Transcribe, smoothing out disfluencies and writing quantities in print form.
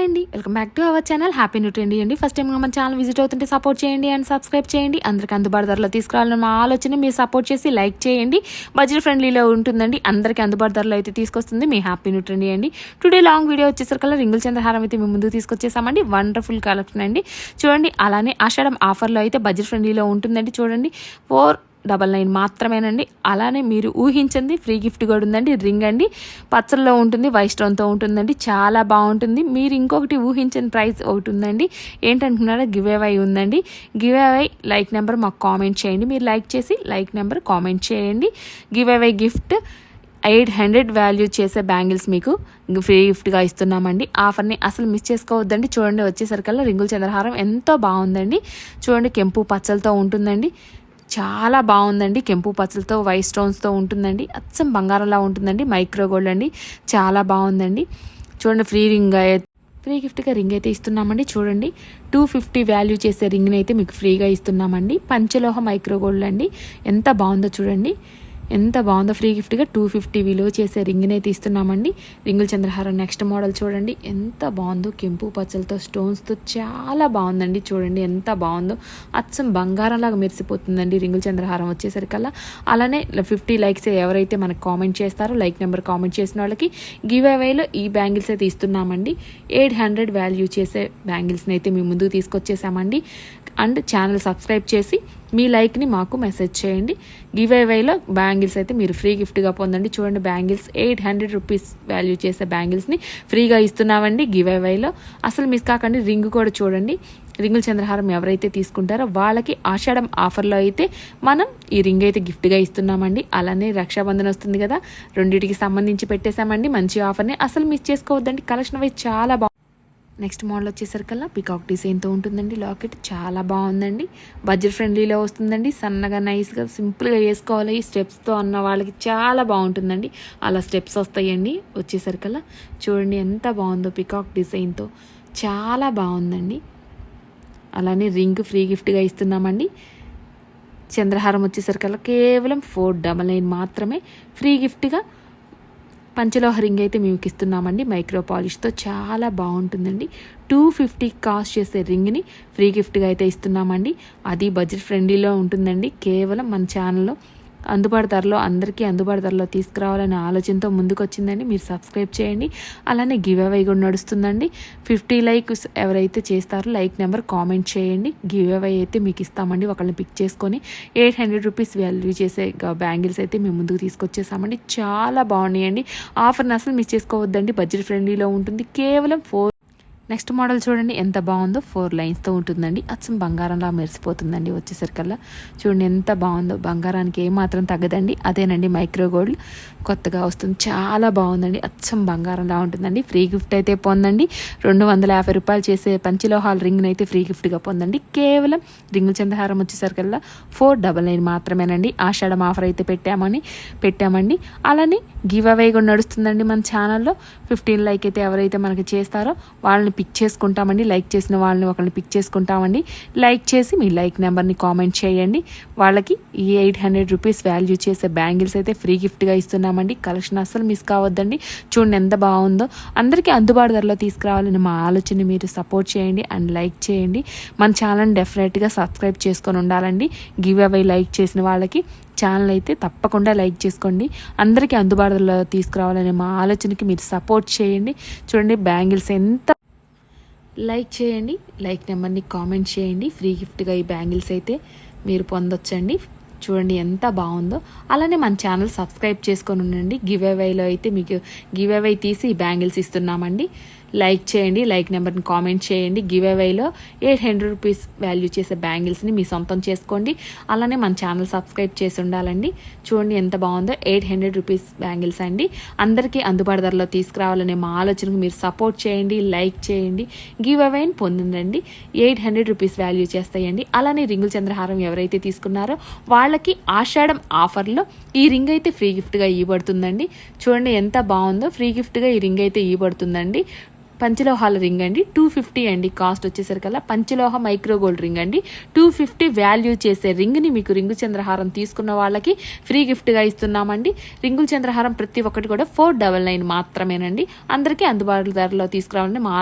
అండి, welcome back to our channel happy new trendy అండి. First time మన channel visit అవుతుంటే సపోర్ట్ చేయండి అండ్ సబ్స్క్రైబ్ చేయండి. అందరికి అందుబాటు ధరలో తీసుకురావాలని మా ఆలోచన, మీరు సపోర్ట్ చేసి లైక్ చేయండి. బడ్జెట్ ఫ్రెండ్లీలో ఉంటుందండి, అందరికీ అందుబాటు ధరలో అయితే తీసుకొస్తుంది మీ హ్యాపీ న్యూ ట్రెండీ అండి. టుడే లాంగ్ వీడియో వచ్చేసరికల్లా రింగుల చంద్రహారం అయితే మేము ముందుకు తీసుకొచ్చేసామండి. వండర్ఫుల్ కలెక్షన్ అండి చూడండి. అలానే ఆషాఢం ఆఫర్లో అయితే బడ్జెట్ ఫ్రెండ్లీలో ఉంటుందండి. చూడండి 499 మాత్రమేనండి. అలానే మీరు ఊహించింది ఫ్రీ గిఫ్ట్ కూడా ఉందండి. రింగ్ అండి, పచ్చల్లో ఉంటుంది, వైట్ స్టోన్తో ఉంటుందండి, చాలా బాగుంటుంది. మీరు ఇంకొకటి ఊహించిన ప్రైస్ ఒకటి ఉందండి. ఏంటంటున్నారా, గివ్ అవే ఉందండి. గివ్ అవే లైక్ నెంబర్ మాకు కామెంట్ చేయండి. మీరు లైక్ చేసి లైక్ నెంబర్ కామెంట్ చేయండి. గివ్ అవే గిఫ్ట్ 800 వాల్యూ చేసే బ్యాంగిల్స్ మీకు ఫ్రీ గిఫ్ట్గా ఇస్తున్నామండి. ఆఫర్ని అసలు మిస్ చేసుకోవద్దండి. చూడండి, వచ్చేసరికల్లా రింగుల చంద్రహారం ఎంతో బాగుందండి. చూడండి, కెంపు పచ్చలతో ఉంటుందండి, చాలా బాగుందండి. కెంపు పచ్చలతో వైట్ స్టోన్స్తో ఉంటుందండి, అచ్చం బంగారంలా ఉంటుందండి. మైక్రో గోల్డ్ అండి, చాలా బాగుందండి. చూడండి, ఫ్రీ గిఫ్ట్గా రింగ్ అయితే ఇస్తున్నామండి. చూడండి, 250 వాల్యూ చేసే రింగ్ని అయితే మీకు ఫ్రీగా ఇస్తున్నామండి. పంచలోహ మైక్రో గోల్డ్ అండి, ఎంత బాగుందో చూడండి, ఎంత బాగుందో. ఫ్రీ గిఫ్ట్గా 250 విలువ చేసే రింగ్ని అయితే ఇస్తున్నామండి. రింగుల చంద్రహారం నెక్స్ట్ మోడల్ చూడండి, ఎంత బాగుందో. కెంపు పచ్చలతో స్టోన్స్తో చాలా బాగుందండి. చూడండి ఎంత బాగుందో, అచ్చం బంగారంలాగా మెరిసిపోతుందండి రింగుల చంద్రహారం వచ్చేసరికల్లా. అలానే 50 లైక్స్ ఎవరైతే మనకు కామెంట్ చేస్తారో, లైక్ నెంబర్ కామెంట్ చేసిన వాళ్ళకి గివ్ అవేలో ఈ బ్యాంగిల్స్ అయితే ఇస్తున్నామండి. 800 వాల్యూ చేసే బ్యాంగిల్స్ని అయితే మేము ముందుకు తీసుకొచ్చేసామండి. అండ్ ఛానల్ సబ్స్క్రైబ్ చేసి మీ లైక్ని మాకు మెసేజ్ చేయండి. గివ్ అవేలో బ్యాంగిల్స్ అయితే మీరు ఫ్రీ గిఫ్ట్గా పొందండి. చూడండి, బ్యాంగిల్స్ 800 రూపీస్ వాల్యూ చేసే బ్యాంగిల్స్ని ఫ్రీగా ఇస్తున్నామండి గివ్ అవేలో. అసలు మిస్ కాకండి. రింగ్ కూడా చూడండి, రింగుల చంద్రహారం ఎవరైతే తీసుకుంటారో వాళ్ళకి ఆషాఢం ఆఫర్లో అయితే మనం ఈ రింగ్ అయితే గిఫ్ట్గా ఇస్తున్నామండి. అలానే రక్షాబంధన్ వస్తుంది కదా, రెండింటికి సంబంధించి పెట్టేశామండి మంచి ఆఫర్ని. అసలు మిస్ చేసుకోవద్దండి. కలెక్షన్ వైజ్ చాలా బాగుంది. నెక్స్ట్ మోడల్ వచ్చేసరికల్లా పికాక్ డిజైన్తో ఉంటుందండి. లాకెట్ చాలా బాగుందండి, బడ్జెట్ ఫ్రెండ్లీలో వస్తుందండి. సన్నగా నైస్గా సింపుల్గా వేసుకోవాలి ఈ స్టెప్స్తో అన్న వాళ్ళకి చాలా బాగుంటుందండి. అలా స్టెప్స్ వస్తాయండి వచ్చేసరికల్లా. చూడండి ఎంత బాగుందో, పికాక్ డిజైన్తో చాలా బాగుందండి. అలానే రింగ్ ఫ్రీ గిఫ్ట్గా ఇస్తున్నామండి. చంద్రహారం వచ్చేసరికల్లా కేవలం 499 మాత్రమే. ఫ్రీ గిఫ్ట్గా పంచలోహ రింగ్ అయితే మీకు ఇస్తున్నామండి, మైక్రో పాలిష్తో చాలా బాగుంటుందండి. 250 కాస్ట్ చేసే రింగ్ని ఫ్రీ గిఫ్ట్గా అయితే ఇస్తున్నామండి. అది బడ్జెట్ ఫ్రెండ్లీలో ఉంటుందండి. కేవలం మన ఛానల్లో అందుబాటు ధరలో, అందరికీ అందుబాటు ధరలో తీసుకురావాలనే ఆలోచనతో ముందుకు వచ్చిందండి. మీరు సబ్స్క్రైబ్ చేయండి. అలానే గివ్ అవే కూడా నడుస్తుందండి. 50 లైక్స్ ఎవరైతే చేస్తారో లైక్ నెంబర్ కామెంట్ చేయండి. గివ్ అవే అయితే మీకు ఇస్తామండి. ఒకళ్ళని పిక్ చేసుకొని 800 రూపీస్ వాల్యూ చేసే బ్యాంగిల్స్ అయితే మేము ముందుకు తీసుకొచ్చేసామండి. చాలా బాగున్నాయండి. ఆఫర్ని అసలు మిస్ చేసుకోవద్దండి, బడ్జెట్ ఫ్రెండ్లీలో ఉంటుంది. కేవలం నెక్స్ట్ మోడల్ చూడండి, ఎంత బాగుందో. 4 లైన్స్తో ఉంటుందండి, అచ్చం బంగారంలా మెరిసిపోతుందండి వచ్చేసరికల్లా. చూడండి ఎంత బాగుందో, బంగారానికి ఏమాత్రం తగ్గదండి. అదేనండి మైక్రో గోల్డ్ కొత్తగా వస్తుంది, చాలా బాగుందండి, అచ్చం బంగారంలా ఉంటుందండి. ఫ్రీ గిఫ్ట్ అయితే పొందండి. 250 రూపాయలు చేసే పంచలోహాల్ రింగ్ని అయితే ఫ్రీ గిఫ్ట్గా పొందండి. కేవలం రింగుల చంద్రహారం వచ్చేసరికల్లా 499 మాత్రమేనండి. ఆషాఢం ఆఫర్ అయితే పెట్టామండి. అలానే గివ్ అవే కూడా నడుస్తుందండి మన ఛానల్లో. 15 లైక్ అయితే ఎవరైతే మనకి చేస్తారో వాళ్ళని పిక్ చేసుకుంటామండి. లైక్ చేసిన వాళ్ళని ఒకరిని పిక్ చేసుకుంటామండి. లైక్ చేసి మీ లైక్ నెంబర్ని కామెంట్ చేయండి. వాళ్ళకి ఈ 800 రూపీస్ వాల్యూ చేసే బ్యాంగిల్స్ అయితే ఫ్రీ గిఫ్ట్గా ఇస్తున్నామండి. కలెక్షన్ అస్సలు మిస్ కావద్దండి. చూడండి ఎంత బాగుందో. అందరికీ అందుబాటు ధరలో తీసుకురావాలని మా ఆలోచన, మీరు సపోర్ట్ చేయండి అండ్ లైక్ చేయండి. మన ఛానల్ డెఫినెట్గా సబ్స్క్రైబ్ చేసుకొని ఉండాలండి. గివ్ అవే లైక్ చేసిన వాళ్ళకి ఛానల్ అయితే తప్పకుండా లైక్ చేసుకోండి. అందరికీ అందుబాటులో తీసుకురావాలనే మా ఆలోచనకి మీరు సపోర్ట్ చేయండి. చూడండి, బ్యాంగిల్స్ ఎంత లైక్ చేయండి, లైక్ నెంబర్ని కామెంట్ చేయండి. ఫ్రీ గిఫ్ట్గా ఈ బ్యాంగిల్స్ అయితే మీరు పొందొచ్చండి. చూడండి ఎంత బాగుందో. అలానే మన ఛానల్ సబ్స్క్రైబ్ చేసుకొని ఉండండి. గివ్ అవేలో అయితే మీకు గివ్ అవే తీసి ఈ బ్యాంగిల్స్ ఇస్తున్నామండి. లైక్ చేయండి, లైక్ నెంబర్ని కామెంట్ చేయండి. గివ్ అవేలో 800 రూపీస్ వాల్యూ చేసే బ్యాంగిల్స్ని మీ సొంతం చేసుకోండి. అలానే మన ఛానల్ సబ్స్క్రైబ్ చేసి ఉండాలండి. చూడండి ఎంత బాగుందో, 800 రూపీస్ బ్యాంగిల్స్ అండి. అందరికీ అందుబాటు ధరలో తీసుకురావాలనే మా ఆలోచనకు మీరు సపోర్ట్ చేయండి, లైక్ చేయండి. గివ్ అవేని పొందండి. 800 రూపీస్ వాల్యూ చేస్తాయండి. అలానే రింగుల చంద్రహారం ఎవరైతే తీసుకున్నారో వాళ్ళకి ఆషాఢం ఆఫర్లో ఈ రింగ్ అయితే ఫ్రీ గిఫ్ట్గా ఇవ్వబడుతుందండి. చూడండి ఎంత బాగుందో, ఫ్రీ గిఫ్ట్గా ఈ రింగ్ అయితే ఇవ్వబడుతుందండి. పంచలోహాల రింగ్ అండి, 250 అండి కాస్ట్ వచ్చేసరికల్లా. పంచలోహ మైక్రో గోల్డ్ రింగ్ అండి, 250 వాల్యూ చేసే రింగ్ని మీకు రింగు చంద్రహారం తీసుకున్న వాళ్ళకి ఫ్రీ గిఫ్ట్గా ఇస్తున్నామండి. రింగుల చంద్రహారం ప్రతి ఒక్కటి కూడా 499 మాత్రమేనండి. అందరికీ అందుబాటు ధరలో తీసుకురావాలని మా